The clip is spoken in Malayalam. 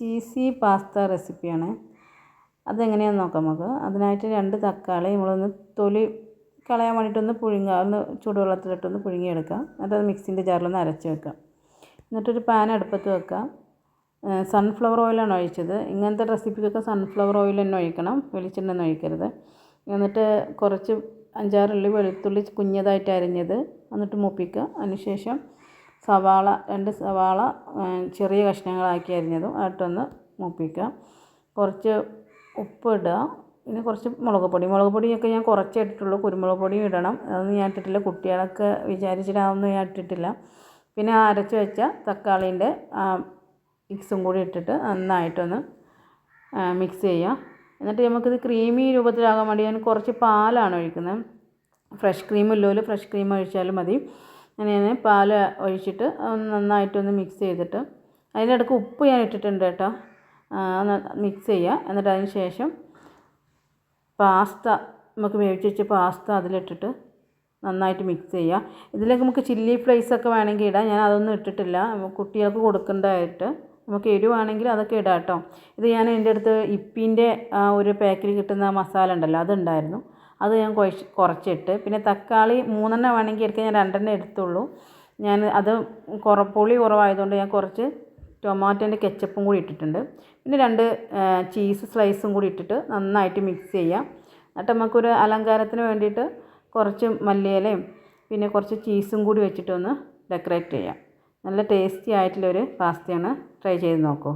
ചീസി പാസ്ത റെസിപ്പിയാണ്. അതെങ്ങനെയാണെന്ന് നോക്കാം നമുക്ക്. അതിനായിട്ട് 2 തക്കാളി നമ്മളൊന്ന് തൊലി കളയാൻ വേണ്ടിയിട്ടൊന്ന് ഒന്ന് ചൂടുവെള്ളത്തിലിട്ടൊന്ന് പുഴുങ്ങിയെടുക്കാം. എന്നിട്ട് അത് മിക്സിൻ്റെ ജാറിലൊന്ന് അരച്ച് വെക്കാം. എന്നിട്ടൊരു പാൻ അടുപ്പത്ത് വെക്കാം. സൺഫ്ലവർ ഓയിലാണ് ഒഴിച്ചത്. ഇങ്ങനത്തെ റെസിപ്പിക്കൊക്കെ സൺഫ്ലവർ ഓയിൽ തന്നെ ഒഴിക്കണം, വെളിച്ചെണ്ണ ഒന്നും ഒഴിക്കരുത്. എന്നിട്ട് കുറച്ച് 5-6 ഉള്ളി വെളുത്തുള്ളി കുഞ്ഞതായിട്ട് അരിഞ്ഞത് എന്നിട്ട് മൂപ്പിക്കുക. അതിനുശേഷം സവാള 2 സവാള ചെറിയ കഷ്ണങ്ങളാക്കി അരിഞ്ഞതും ആയിട്ടൊന്ന് മൂപ്പിക്കുക. കുറച്ച് ഉപ്പ് ഇടുക. പിന്നെ കുറച്ച് മുളക് പൊടിയൊക്കെ ഞാൻ കുറച്ചേ ഇട്ടിട്ടുള്ളൂ. കുരുമുളക് പൊടിയും ഇടണം, അതൊന്നും ഞാൻ ഇട്ടിട്ടില്ല. കുട്ടികളൊക്കെ വിചാരിച്ചിട്ടാവുമെന്ന് ഞാൻ ഇട്ടിട്ടില്ല. പിന്നെ അരച്ച് വെച്ച തക്കാളീൻ്റെ മിക്സും കൂടി ഇട്ടിട്ട് നന്നായിട്ടൊന്ന് മിക്സ് ചെയ്യുക. എന്നിട്ട് നമുക്കിത് ക്രീമി രൂപത്തിലാകാൻ വേണ്ടി ഞാൻ കുറച്ച് പാലാണ് ഒഴിക്കുന്നത്. ഫ്രഷ് ക്രീം ഇല്ലല്ലോ, ഫ്രഷ് ക്രീം ഒഴിച്ചാലും മതി. അങ്ങനെ പാൽ ഒഴിച്ചിട്ട് നന്നായിട്ടൊന്ന് മിക്സ് ചെയ്തിട്ട് അതിനിടയ്ക്ക് ഉപ്പ് ഞാൻ ഇട്ടിട്ടുണ്ട് കേട്ടോ. മിക്സ് ചെയ്യുക. എന്നിട്ട് അതിന് ശേഷം പാസ്ത നമുക്ക് വേവിച്ച് വെച്ച പാസ്ത അതിലിട്ടിട്ട് നന്നായിട്ട് മിക്സ് ചെയ്യുക. ഇതിലേക്ക് നമുക്ക് ചില്ലി ഫ്ലേക്സ് ഒക്കെ വേണമെങ്കിൽ ഇടാം. ഞാൻ അതൊന്നും ഇട്ടിട്ടില്ല. കുട്ടികൾക്ക് കൊടുക്കേണ്ടതായിട്ട് നമുക്ക് എരിവാണെങ്കിൽ അതൊക്കെ ഇടാം കേട്ടോ. ഇത് ഞാൻ എൻ്റെ അടുത്ത് ഇപ്പിൻ്റെ ഒരു പാക്കിൽ കിട്ടുന്ന മസാല ഉണ്ടല്ലോ, അതുണ്ടായിരുന്നു. അത് ഞാൻ കുറച്ചിട്ട്, പിന്നെ തക്കാളി 3 വേണമെങ്കിൽ എടുക്കാൻ ഞാൻ 2 എടുത്തുള്ളൂ. ഞാൻ അത് പുളി കുറവായതുകൊണ്ട് ഞാൻ കുറച്ച് ടൊമാറ്റോൻ്റെ കെച്ചപ്പും കൂടി ഇട്ടിട്ടുണ്ട്. പിന്നെ 2 ചീസ് സ്ലൈസും കൂടി ഇട്ടിട്ട് നന്നായിട്ട് മിക്സ് ചെയ്യാം. എന്നിട്ട് നമുക്കൊരു അലങ്കാരത്തിന് വേണ്ടിയിട്ട് കുറച്ച് മല്ലിയിലയും പിന്നെ കുറച്ച് ചീസും കൂടി വെച്ചിട്ടൊന്ന് ഡെക്കറേറ്റ് ചെയ്യാം. നല്ല ടേസ്റ്റി ആയിട്ടുള്ളൊരു പാസ്തയാണ്. ട്രൈ ചെയ്ത് നോക്കൂ.